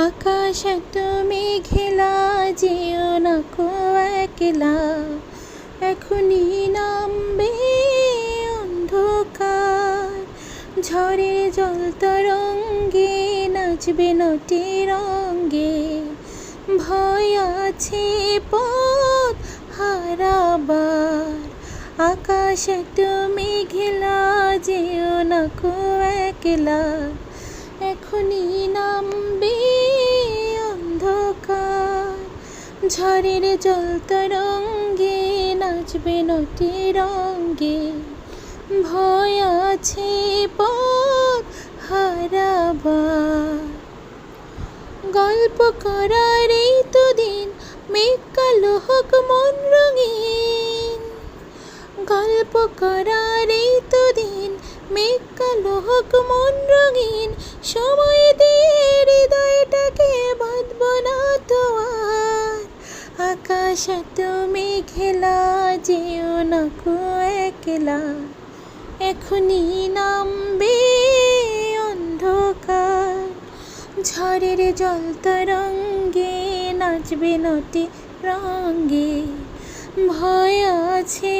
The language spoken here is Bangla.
আকাশ এত মেঘেলা, যেও না কো একলা, এখনই নামবে অন্ধকার। ঝড়ের জল তরঙ্গে নাচবে নটে রঙ্গে, ভয় আছে পথ হারাবার। আকাশ এত মেঘেলা, যেও না কো একলা, এখনই নামবে অন্ধকার। ঝড়ের জল তরঙ্গে নাচবে নটে রঙ্গে, ভয় আছে পথ হারাবার। গল্প করার এই তো দিন, মেঘ কালো হোক মন রঙিন। গল্প করার এই তো দিন, মেঘ কালো হোক মন রঙিন। সময় দিয়ে হৃদয়টাকে বাঁধব না তো আর। আকাশ এত মেঘেলা, যেও না কো একলা, এখনই নামবে অন্ধকার। ঝড়ের জল তরঙ্গে নাচবে নটে রঙ্গে, ভয় আছে